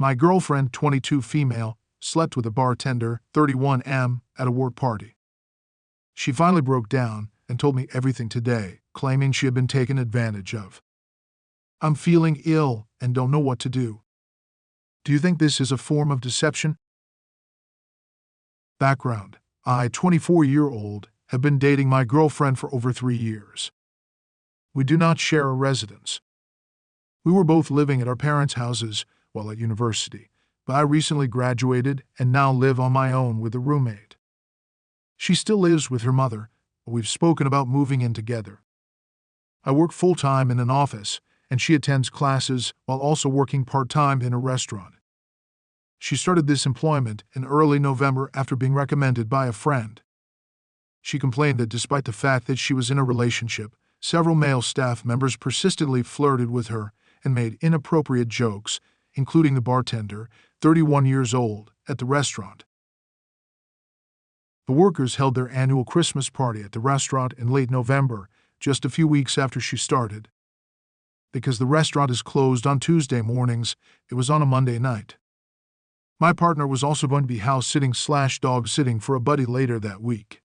My girlfriend, 22 female, slept with a bartender, 31 M, at a work party. She finally broke down and told me everything today, claiming she had been taken advantage of. I'm feeling ill and don't know what to do. Do you think this is a form of deception? Background: I, 24-year-old, have been dating my girlfriend for over 3 years. We do not share a residence. We were both living at our parents' houses while at university, but I recently graduated and now live on my own with a roommate. She still lives with her mother, but we've spoken about moving in together. I work full-time in an office, and she attends classes while also working part-time in a restaurant. She started this employment in early November after being recommended by a friend. She complained that despite the fact that she was in a relationship, several male staff members persistently flirted with her and made inappropriate jokes, including the bartender, 31 years old, at the restaurant. The workers held their annual Christmas party at the restaurant in late November, just a few weeks after she started. Because the restaurant is closed on Tuesday mornings, it was on a Monday night. My partner was also going to be house-sitting/dog sitting for a buddy later that week.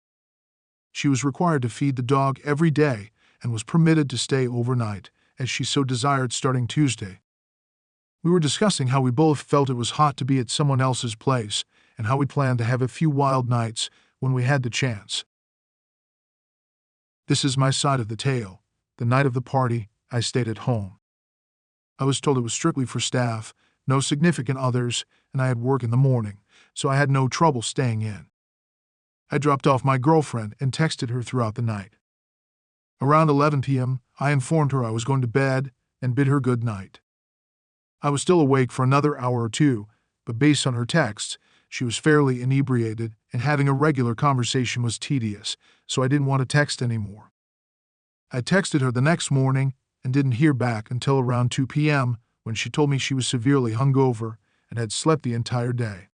She was required to feed the dog every day and was permitted to stay overnight, as she so desired starting Tuesday. We were discussing how we both felt it was hot to be at someone else's place and how we planned to have a few wild nights when we had the chance. This is my side of the tale. The night of the party, I stayed at home. I was told it was strictly for staff, no significant others, and I had work in the morning, so I had no trouble staying in. I dropped off my girlfriend and texted her throughout the night. Around 11 p.m., I informed her I was going to bed and bid her good night. I was still awake for another hour or two, but based on her texts, she was fairly inebriated and having a regular conversation was tedious, so I didn't want to text anymore. I texted her the next morning and didn't hear back until around 2 p.m. when she told me she was severely hungover and had slept the entire day.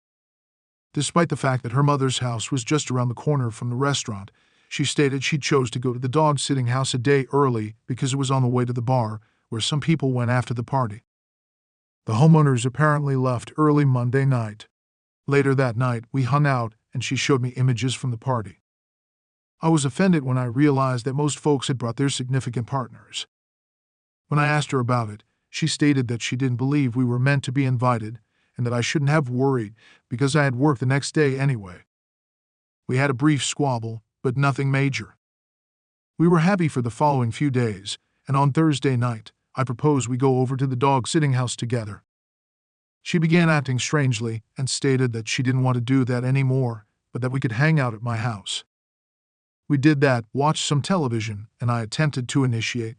Despite the fact that her mother's house was just around the corner from the restaurant, she stated she chose to go to the dog-sitting house a day early because it was on the way to the bar, where some people went after the party. The homeowners apparently left early Monday night. Later that night, we hung out and she showed me images from the party. I was offended when I realized that most folks had brought their significant partners. When I asked her about it, she stated that she didn't believe we were meant to be invited and that I shouldn't have worried because I had work the next day anyway. We had a brief squabble, but nothing major. We were happy for the following few days, and on Thursday night, I proposed we go over to the dog-sitting house together. She began acting strangely and stated that she didn't want to do that anymore, but that we could hang out at my house. We did that, watched some television, and I attempted to initiate.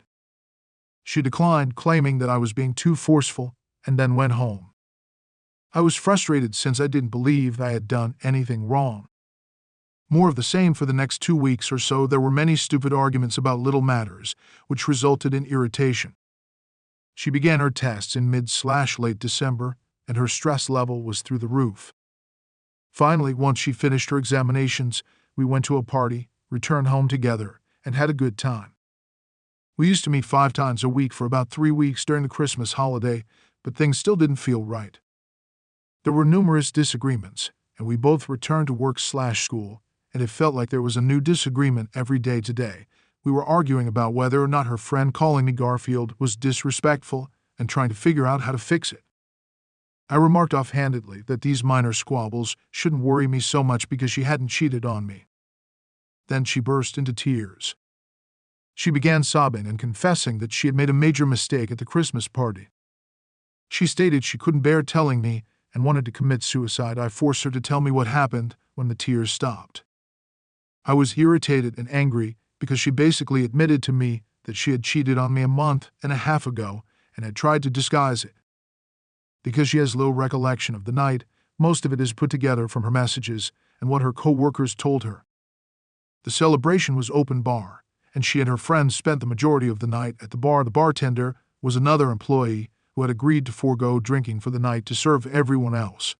She declined, claiming that I was being too forceful, and then went home. I was frustrated since I didn't believe I had done anything wrong. More of the same for the next 2 weeks or so. There were many stupid arguments about little matters, which resulted in irritation. She began her tests in mid/late December, and her stress level was through the roof. Finally, once she finished her examinations, we went to a party, returned home together, and had a good time. We used to meet 5 times a week for about 3 weeks during the Christmas holiday, but things still didn't feel right. There were numerous disagreements, and we both returned to work/school, and it felt like there was a new disagreement every day today. We were arguing about whether or not her friend calling me Garfield was disrespectful and trying to figure out how to fix it. I remarked offhandedly that these minor squabbles shouldn't worry me so much because she hadn't cheated on me. Then she burst into tears. She began sobbing and confessing that she had made a major mistake at the Christmas party. She stated she couldn't bear telling me and wanted to commit suicide. I forced her to tell me what happened when the tears stopped. I was irritated and angry because she basically admitted to me that she had cheated on me a month and a half ago and had tried to disguise it. Because she has little recollection of the night, most of it is put together from her messages and what her co-workers told her. The celebration was open bar, and she and her friends spent the majority of the night at the bar. The bartender was another employee who had agreed to forego drinking for the night to serve everyone else.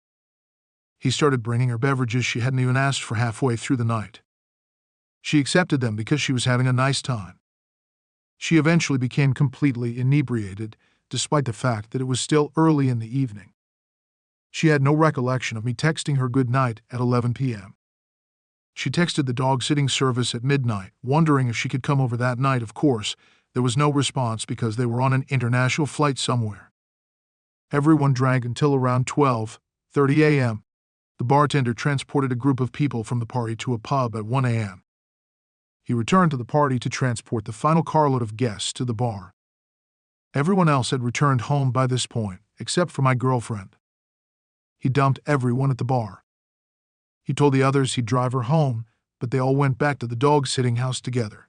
He started bringing her beverages she hadn't even asked for halfway through the night. She accepted them because she was having a nice time. She eventually became completely inebriated, despite the fact that it was still early in the evening. She had no recollection of me texting her good night at 11 p.m. She texted the dog-sitting service at midnight, wondering if she could come over that night. Of course, there was no response because they were on an international flight somewhere. Everyone drank until around 12:30 a.m. The bartender transported a group of people from the party to a pub at 1 a.m. He returned to the party to transport the final carload of guests to the bar. Everyone else had returned home by this point, except for my girlfriend. He dumped everyone at the bar. He told the others he'd drive her home, but they all went back to the dog-sitting house together.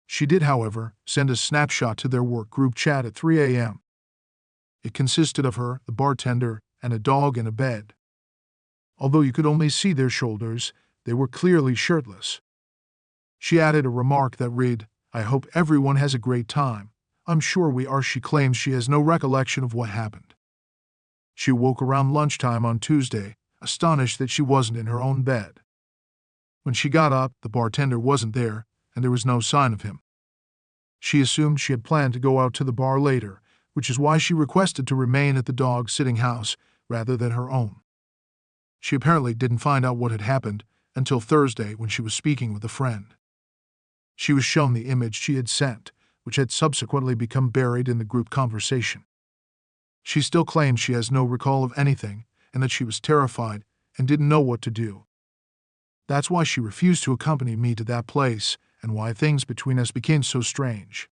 She did, however, send a snapshot to their work group chat at 3 a.m. It consisted of her, the bartender, and a dog in a bed. Although you could only see their shoulders, they were clearly shirtless. She added a remark that read, "I hope everyone has a great time. I'm sure we are." She claims she has no recollection of what happened. She woke around lunchtime on Tuesday, astonished that she wasn't in her own bed. When she got up, the bartender wasn't there, and there was no sign of him. She assumed she had planned to go out to the bar later, which is why she requested to remain at the dog-sitting house rather than her own. She apparently didn't find out what had happened until Thursday when she was speaking with a friend. She was shown the image she had sent, which had subsequently become buried in the group conversation. She still claims she has no recall of anything and that she was terrified and didn't know what to do. That's why she refused to accompany me to that place and why things between us became so strange.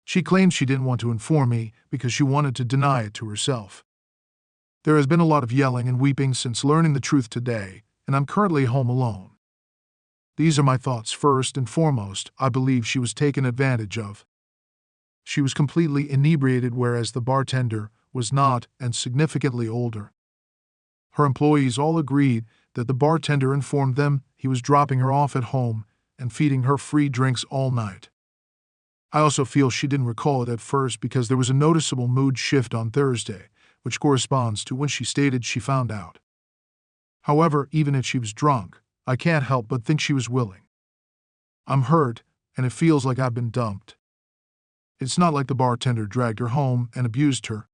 She claims she didn't want to inform me because she wanted to deny it to herself. There has been a lot of yelling and weeping since learning the truth today, and I'm currently home alone. These are my thoughts. First and foremost, I believe she was taken advantage of. She was completely inebriated, whereas the bartender was not, and significantly older. Her employees all agreed that the bartender informed them he was dropping her off at home and feeding her free drinks all night. I also feel she didn't recall it at first because there was a noticeable mood shift on Thursday, which corresponds to when she stated she found out. However, even if she was drunk, I can't help but think she was willing. I'm hurt, and it feels like I've been dumped. It's not like the bartender dragged her home and abused her.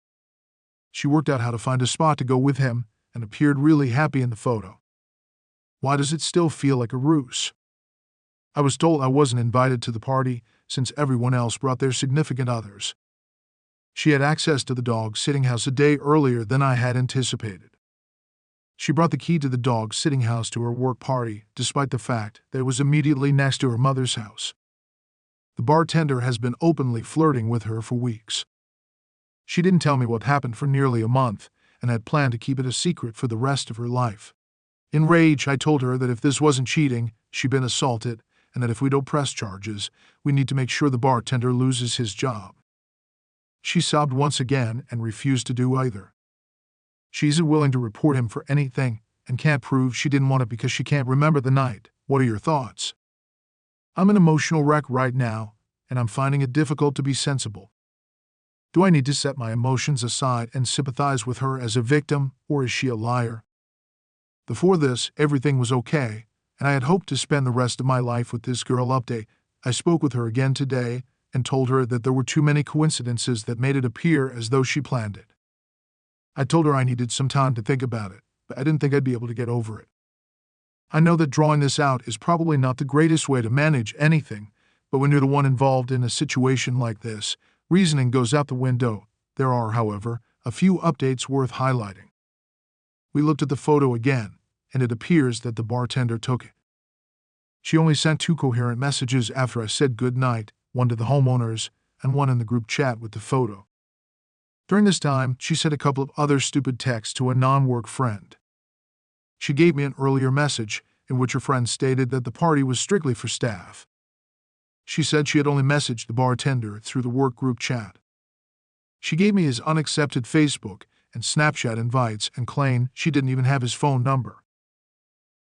She worked out how to find a spot to go with him and appeared really happy in the photo. Why does it still feel like a ruse? I was told I wasn't invited to the party since everyone else brought their significant others. She had access to the dog-sitting house a day earlier than I had anticipated. She brought the key to the dog-sitting house to her work party, despite the fact that it was immediately next to her mother's house. The bartender has been openly flirting with her for weeks. She didn't tell me what happened for nearly a month and had planned to keep it a secret for the rest of her life. In rage, I told her that if this wasn't cheating, she'd been assaulted, and that if we don't press charges, we need to make sure the bartender loses his job. She sobbed once again and refused to do either. She isn't willing to report him for anything and can't prove she didn't want it because she can't remember the night. What are your thoughts? I'm an emotional wreck right now, and I'm finding it difficult to be sensible. Do I need to set my emotions aside and sympathize with her as a victim, or is she a liar? Before this, everything was okay, and I had hoped to spend the rest of my life with this girl. Update: I spoke with her again today and told her that there were too many coincidences that made it appear as though she planned it. I told her I needed some time to think about it, but I didn't think I'd be able to get over it. I know that drawing this out is probably not the greatest way to manage anything, but when you're the one involved in a situation like this, reasoning goes out the window. There are, however, a few updates worth highlighting. We looked at the photo again, and it appears that the bartender took it. She only sent 2 coherent messages after I said good night, one to the homeowners and one in the group chat with the photo. During this time, she sent a couple of other stupid texts to a non-work friend. She gave me an earlier message in which her friend stated that the party was strictly for staff. She said she had only messaged the bartender through the work group chat. She gave me his unaccepted Facebook and Snapchat invites and claimed she didn't even have his phone number.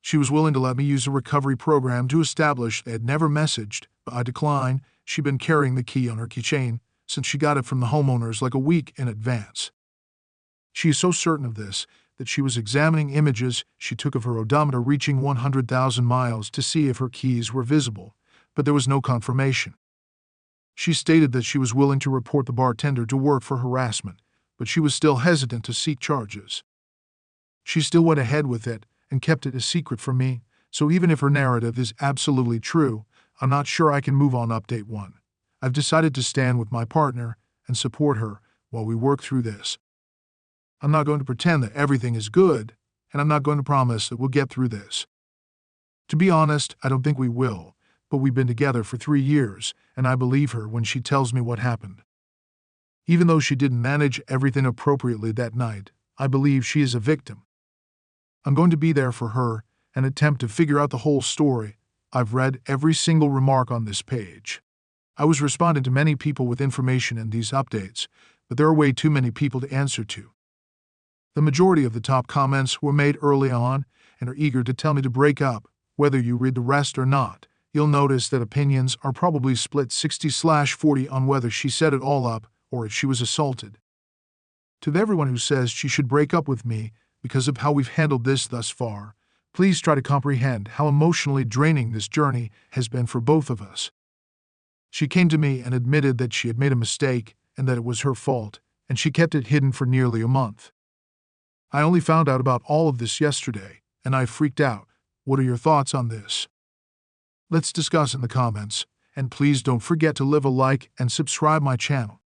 She was willing to let me use a recovery program to establish they had never messaged, but I declined. She'd been carrying the key on her keychain since she got it from the homeowners like a week in advance. She is so certain of this that she was examining images she took of her odometer reaching 100,000 miles to see if her keys were visible, but there was no confirmation. She stated that she was willing to report the bartender to work for harassment, but she was still hesitant to seek charges. She still went ahead with it and kept it a secret from me, so even if her narrative is absolutely true, I'm not sure I can move on. Update 1. I've decided to stand with my partner and support her while we work through this. I'm not going to pretend that everything is good, and I'm not going to promise that we'll get through this. To be honest, I don't think we will, but we've been together for 3 years, and I believe her when she tells me what happened. Even though she didn't manage everything appropriately that night, I believe she is a victim. I'm going to be there for her and attempt to figure out the whole story. I've read every single remark on this page. I was responding to many people with information in these updates, but there are way too many people to answer to. The majority of the top comments were made early on and are eager to tell me to break up. Whether you read the rest or not, you'll notice that opinions are probably split 60/40 on whether she set it all up or if she was assaulted. To everyone who says she should break up with me because of how we've handled this thus far, please try to comprehend how emotionally draining this journey has been for both of us. She came to me and admitted that she had made a mistake and that it was her fault, and she kept it hidden for nearly a month. I only found out about all of this yesterday, and I freaked out. What are your thoughts on this? Let's discuss in the comments, and please don't forget to leave a like and subscribe my channel.